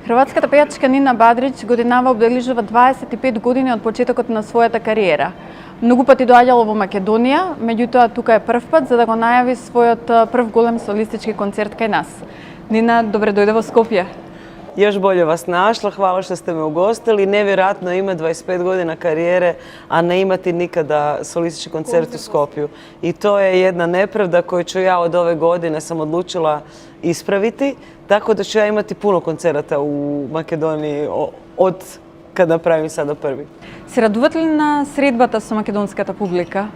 Хрватската пејачка Нина Бадрич годинава обележува 25 години од почетокот на својата кариера. Многу пати доаѓала во Македонија, меѓутоа тука е прв пат за да го најави својот прв голем солистички концерт кај нас. Нина, добре дојде во Скопје. Još bolje vas našla, hvala što ste me ugostili. Nevjerojatno ima 25 godina karijere, a ne imati nikada solistički koncert u Skopju. I to je jedna nepravda koju ću ja od ove godine sam odlučila ispraviti. Tako da ću ja imati puno koncerata u Makedoniji od kad napravim sada prvi. Се радувате ли на средбата со македонската публика?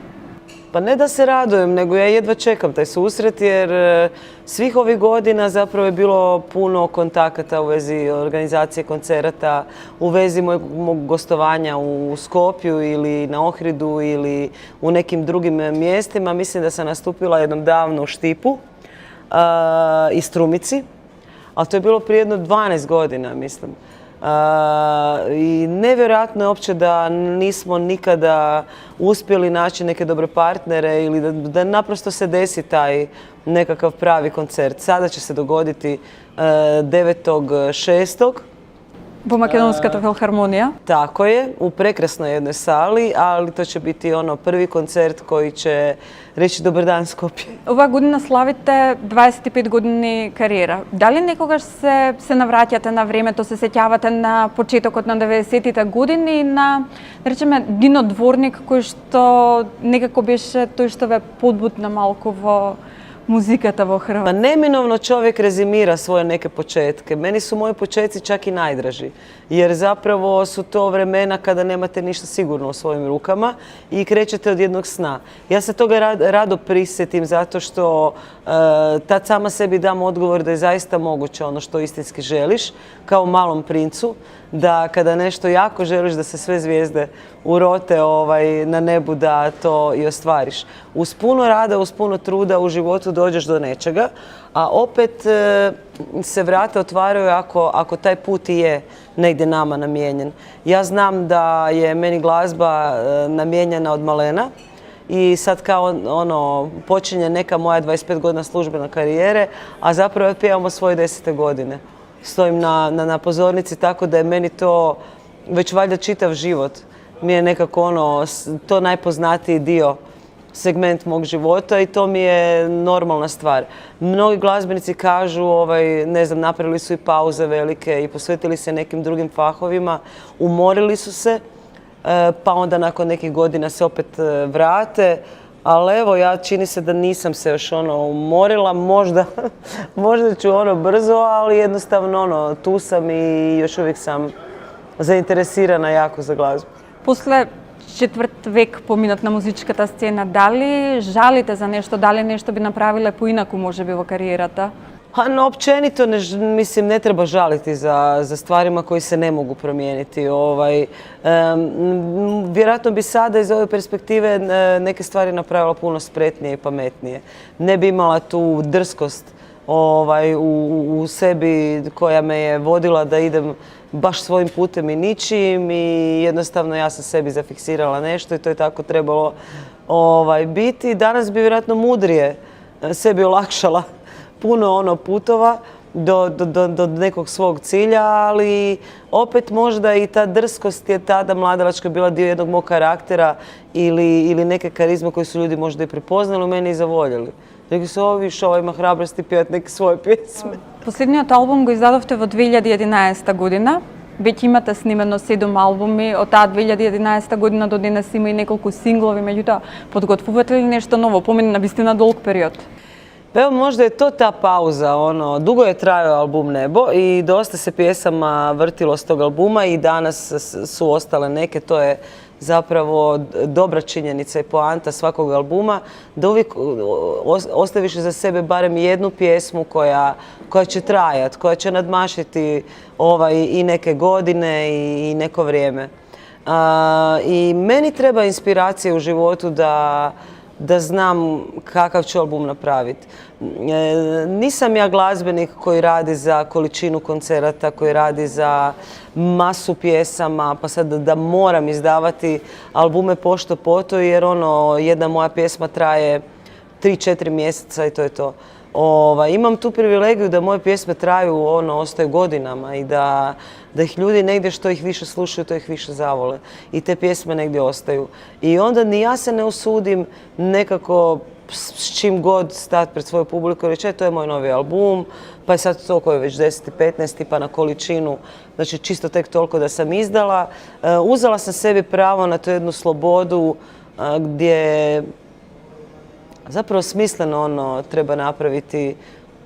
Pa ne da se radujem, nego ja jedva čekam taj susret jer svih ovih godina zapravo je bilo puno kontakata u vezi organizacije koncerata, u vezi mog gostovanja u Skopju ili na Ohridu ili u nekim drugim mjestima. Mislim da sam nastupila jednom davno u Štipu i Strumici, ali to je bilo prije jedno 12 godina, mislim. I nevjerojatno je uopće da nismo nikada uspjeli naći neke dobre partnere ili da naprosto se desi taj nekakav pravi koncert. Sada će se dogoditi 9.6. Во Македонската филхармонија? Tako je, u prekrasnoj jednoj sali, ali to će biti ono prvi koncert koji će reći dobar dan Skopje. Оваа година славите 25 години кариера. Дали некогаш се навраќате на времето, се сеќавате на почетокот на 90-тите години и на, да речеме, Дино Дворник, кој што некако беше тој што ве подбутна малку во muzikata vo Hrvatskoj? Pa neminovno čovjek rezimira svoje neke početke. Meni su moji početci čak i najdraži. Jer zapravo su to vremena kada nemate ništa sigurno u svojim rukama i krećete od jednog sna. Ja se toga rado prisjetim zato što tad sama sebi dam odgovor da je zaista moguće ono što istinski želiš, kao u Malom princu, da kada nešto jako želiš da se sve zvijezde urote na nebu da to i ostvariš. Uz puno rada, uz puno truda u životu dođeš do nečega, a opet se vrata otvaraju ako taj put i je negdje nama namijenjen. Ja znam da je meni glazba namijenjena od malena i sad kao počinje neka moja 25 godina službena karijere, a zapravo ja pjevamo svoje 10. godine. Stojim na pozornici tako da je meni to već valjda čitav život. Mi je nekako to najpoznatiji dio, segment mog života i to mi je normalna stvar. Mnogi glazbenici kažu, ne znam, napravili su i pauze velike i posvetili se nekim drugim fahovima, umorili su se, pa onda nakon nekih godina se opet vrate. Ali evo, ja čini se da nisam se još umorila, možda ću brzo, ali jednostavno tu sam i još uvijek sam zainteresirana jako za glazbu. После четврт век поминат на музичката сцена, дали жалите за нешто, дали нешто би направиле поинаку можеби во кариерата? Općenito ne treba žaliti za stvarima koji se ne mogu promijeniti. Vjerojatno bi sada iz ove perspektive neke stvari napravila puno spretnije i pametnije. Ne bi imala tu drskost u sebi koja me je vodila da idem baš svojim putem i ničim i jednostavno ja sam sebi zafiksirala nešto i to je tako trebalo biti. Danas bi vjerojatno mudrije sebi olakšala puno putova do nekog svog cilja, ali opet možda i ta drskost je tada mladalačka bila dio jednog mog karaktera ili neke karizme koje su ljudi možda i prepoznali u meni i zavoljeli. Rekli su, ovo ima hrabrosti pjevati neke svoje pjesme. Последниот албум го издадовте во 2011 година. Веќе имате снимено 7 албуми. Од таа 2011 година до денес има и неколку синглови, меѓутоа подготвувате ли нешто ново? Помине на вистина долг период. Evo, možda je to ta pauza. Dugo je trajao album Nebo i dosta se pjesama vrtilo s tog albuma i danas su ostale neke. To je zapravo dobra činjenica i poanta svakog albuma, da uvijek ostaviš za sebe barem jednu pjesmu koja će trajati, koja će nadmašiti i neke godine i neko vrijeme. I meni treba inspiracija u životu da znam kakav ću album napraviti. Nisam ja glazbenik koji radi za količinu koncerata, koji radi za masu pjesama, pa sad da moram izdavati albume pošto poto jer jedna moja pjesma traje 3-4 mjeseca i to je to. Imam tu privilegiju da moje pjesme traju, ostaju godinama i da ih ljudi negdje što ih više slušaju, to ih više zavole. I te pjesme negdje ostaju. I onda ni ja se ne usudim nekako s čim god stati pred svoju publiku i reći, to je moj novi album, pa je sad to koji je već 10. 15. pa na količinu, znači čisto tek toliko da sam izdala. Uzela sam sebi pravo na tu jednu slobodu gdje zapravo smisleno treba napraviti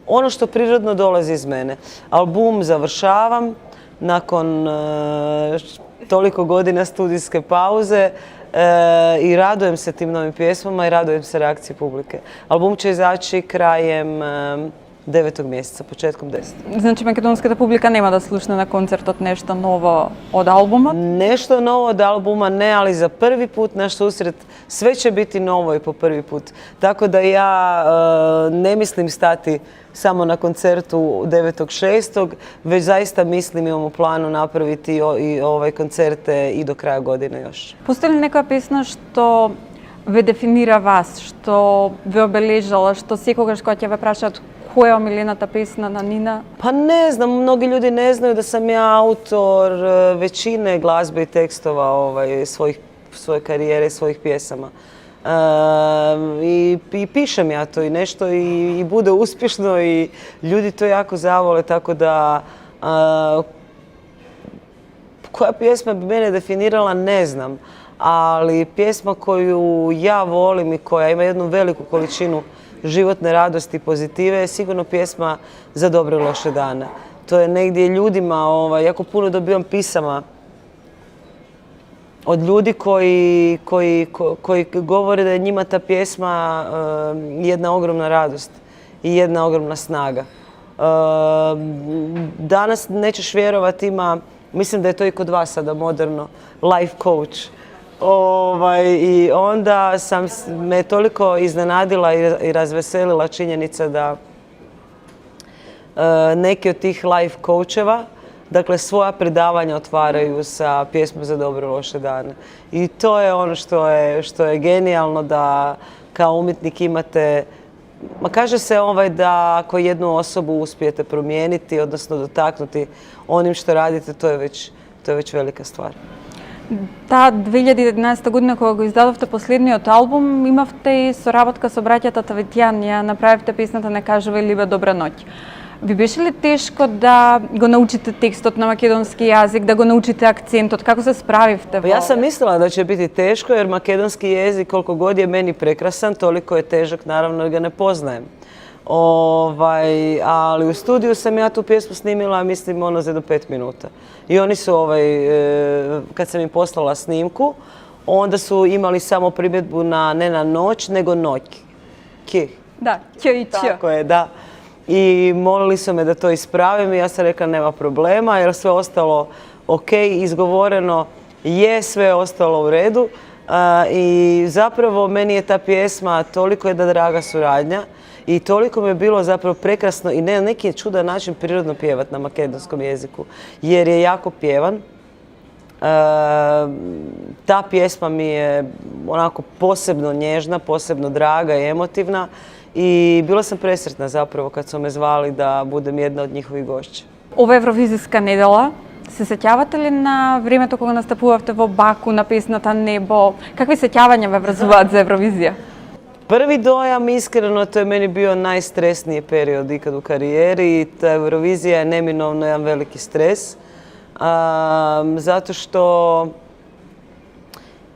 ono što prirodno dolazi iz mene. Album završavam nakon toliko godina studijske pauze i radujem se tim novim pjesmama i radujem se reakciji publike. Album će izaći krajem 9. mjeseca, početkom 10. Znači, makedonskата publika nema da slušne na koncertot nešto novo od albuma? Nešto novo od albuma ne, ali za prvi put naš susret sve će biti novo i po prvi put. Tako da ja ne mislim stati samo na koncertu 9.6. već zaista mislim, imam u planu napraviti i koncerte i do kraja godine još. Postoji li neka pesma što ve definira vas, što ve obeležala, što секогаш кога ќе ве прашаат која е омилената песна на Нина? Pa ne znam, mnogi ljudi ne znaju da sam ja autor većine glazbe i tekstova svoje karijere i svojih pjesama. I pišem ja to i nešto i bude uspješno i ljudi to jako zavole, tako da koja pjesma bi mene definirala ne znam, ali pjesma koju ja volim i koja ima jednu veliku količinu životne radosti i pozitive je sigurno pjesma Za dobre i loše dane. To je negdje ljudima, jako puno dobivam pisama od ljudi koji govore da je njima ta pjesma jedna ogromna radost i jedna ogromna snaga. Danas, nećeš vjerovati, mislim da je to i kod vas sada moderno, life coach. I onda me toliko iznenadila i razveselila činjenica da neki od tih life coacheva, dakle, svoja predavanja otvaraju sa pjesmom Za dobre i loše dane. I to je ono što je genijalno, da kao umjetnik imate, kaže se da ako jednu osobu uspijete promijeniti, odnosno dotaknuti onim što radite, to je već velika stvar. Та 2011 година кога го издадовте последниот албум, имавте и соработка со браќата Таветјан, ја направивте песната Не кажувај Либе добра ноќ. Ви беше ли тешко да го научите текстот на македонски јазик, да го научите акцентот? Како се справивте? Ja sam mislila da će biti teško jer makedonski jezik koliko god je meni prekrasan, toliko je težak, naravno jer ga ne poznajem. Ali u studiju sam ja tu pjesmu snimila, mislim, za jedno 5 minuta. I oni su, kad sam im poslala snimku, onda su imali samo primjedbu ne na noć, nego noć. Ki. Da, ć i ć. Tako je, da. I molili su me da to ispravim i ja sam rekla nema problema jer sve ostalo ok, izgovoreno je, sve ostalo u redu. I zapravo meni je ta pjesma toliko jedna draga suradnja i toliko mi je bilo zapravo prekrasno i na neki čudan način prirodno pjevat na makedonskom jeziku jer je jako pjevan. Ta pjesma mi je onako posebno nježna, posebno draga i emotivna i bila sam presretna zapravo kad su me zvali da budem jedna od njihovih gošća. Ова евровизијска недела, се сеќавате ли на времето кога настапувавте во Баку на песната Небо? Какви сеќавања ве врзуваат за Евровизија? Prvi dojam, iskreno, to je meni bio najstresniji period ikad u karijeri i ta Eurovizija je neminovno jedan veliki stres. Zato što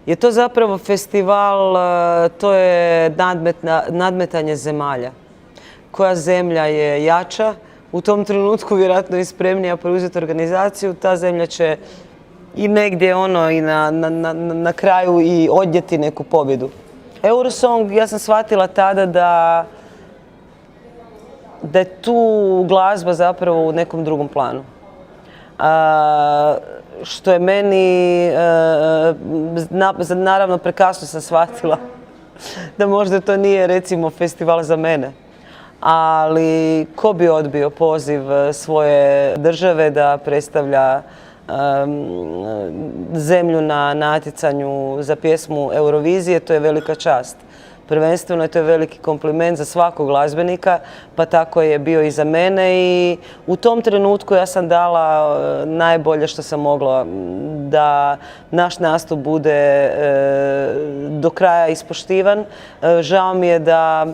je to zapravo festival, to je nadmetanje zemalja. Koja zemlja je jača, u tom trenutku vjerojatno i spremnija preuzeti organizaciju, ta zemlja će i negdje i na kraju i odnijeti neku pobjedu. Eurosong, ja sam shvatila tada da je tu glazba zapravo u nekom drugom planu. Što je meni, naravno prekasno sam shvatila da možda to nije recimo festival za mene. Ali ko bi odbio poziv svoje države da predstavlja zemlju na natjecanju za pjesmu Eurovizije, to je velika čast. Prvenstveno je to veliki kompliment za svakog glazbenika, pa tako je bio i za mene i u tom trenutku ja sam dala najbolje što sam mogla da naš nastup bude do kraja ispoštivan. Žao mi je da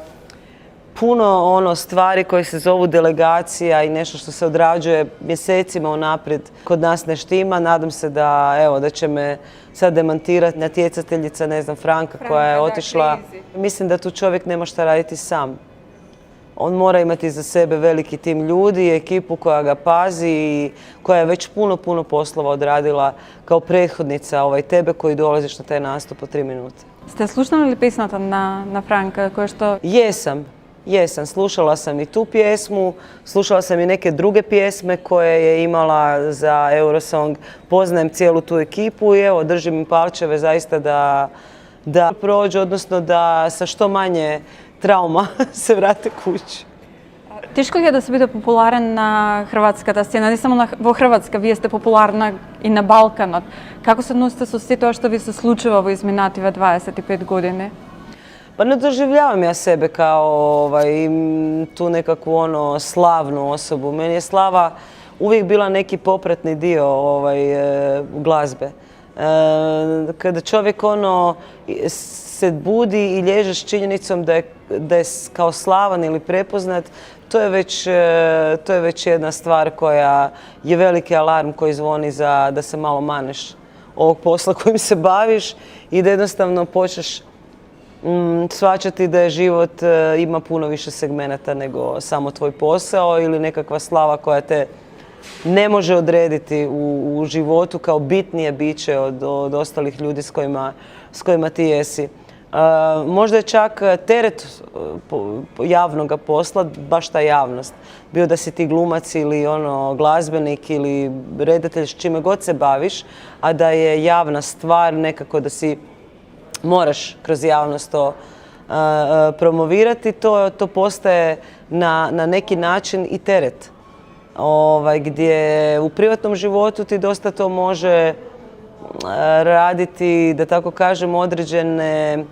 puno stvari koje se zovu delegacija i nešto što se odrađuje mjesecima unaprijed kod nas ne štima. Nadam se da će me sad demantirati natjecateljica, ne znam, Franka koja je otišla. Mislim da tu čovjek nema šta raditi sam. On mora imati za sebe veliki tim ljudi, ekipu koja ga pazi i koja je već puno poslova odradila kao prethodnica tebe koji dolaziš na taj nastup od 3 minute. Ste slušali li pismata na Franka koje što... Jesam, slušala sam i tu pjesmu, slušala sam i neke druge pjesme koje je imala za Eurosong. Poznajem cijelu tu ekipu i evo, držim im palčeve zaista da prođu, odnosno da sa što manje trauma se vrate kući. Тешко е да се биде популарен на хрватската сцена, не само во Хрватска, вие сте популарна и на Балканот. Како се носите со сето тоа што ви се случува во изминативе 25 години? Pa ne doživljavam ja sebe kao tu nekakvu slavnu osobu. Meni je slava uvijek bila neki popratni dio glazbe. Kada čovjek se budi i liježe s činjenicom da je kao slavan ili prepoznat, to je već jedna stvar koja je veliki alarm koji zvoni da se malo maneš ovog posla kojim se baviš i da jednostavno počneš shvaćati da je život ima puno više segmenata nego samo tvoj posao ili nekakva slava koja te ne može odrediti u životu kao bitnije biće od ostalih ljudi s kojima ti jesi. Možda je čak teret javnog posla baš ta javnost. Bio da si ti glumac ili glazbenik ili redatelj s čime god se baviš, a da je javna stvar nekako da si moraš kroz javnost to promovirati, to postaje na neki način i teret. Gdje u privatnom životu ti dosta to može raditi, da tako kažem, određene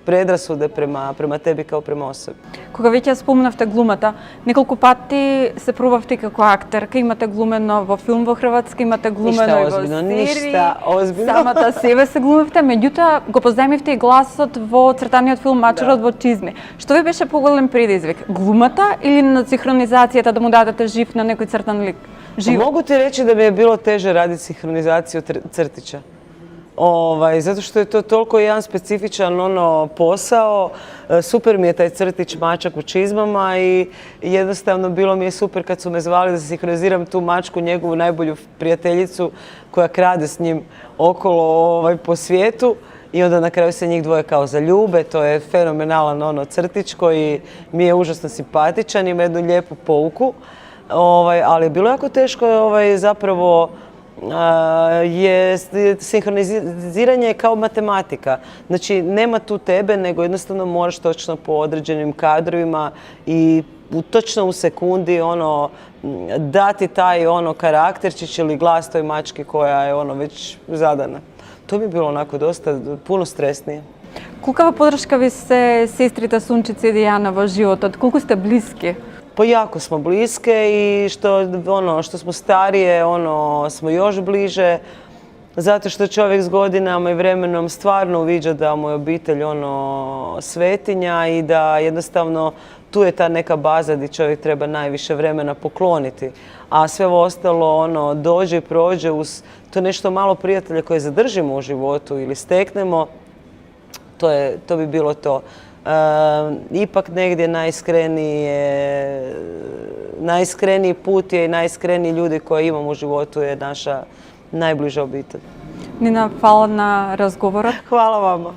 predrasude prema tebi kao prema osobi. Кога веќе спомнавте глумата, неколку пати се пробавте како актерка, имате глумено во филм во Хрватска, имате глумено и во серии. Ништа озбиljно. Самата себе се глумевте, меѓутоа го позајмивте и гласот во цртаниот филм Мачурот во чизми. Што ви беше поголем предизвик? Глумата или на синхронизацијата да му дадете жив на некој цртан лик? Mogu ti reći da mi je bilo teže raditi sinhronizaciju crtića. Zato što je to toliko jedan specifičan posao. Super mi je taj crtić mačak u čizmama i jednostavno bilo mi je super kad su me zvali da sinhroniziram tu mačku, njegovu najbolju prijateljicu koja krade s njim okolo po svijetu i onda na kraju se njih dvoje kao zaljube. To je fenomenalan crtić koji mi je užasno simpatičan, ima jednu lijepu pouku, ali je bilo jako teško zapravo sinhroniziranje je kao matematika. Znači, nema tu tebe, nego jednostavno moraš točno po određenim kadrovima i točno u sekundi dati taj karakterčić ili glas toj mački koja je već zadana. To mi je bilo onako dosta puno stresnije. Колкава подршка ви се сестрите Сунчица и Дијана во животот? Колку сте блиски? Pa jako smo bliske i što smo starije, smo još bliže. Zato što čovjek s godinama i vremenom stvarno uviđa da mu je obitelj svetinja i da jednostavno tu je ta neka baza gdje čovjek treba najviše vremena pokloniti. A sve ostalo dođe i prođe uz to nešto malo prijatelja koje zadržimo u životu ili steknemo. To bi bilo to. Ipak negdje najiskreniji put je i najiskreniji ljudi koje imamo u životu je naša najbliža obitelj. Nina, hvala na razgovoru. Hvala vama.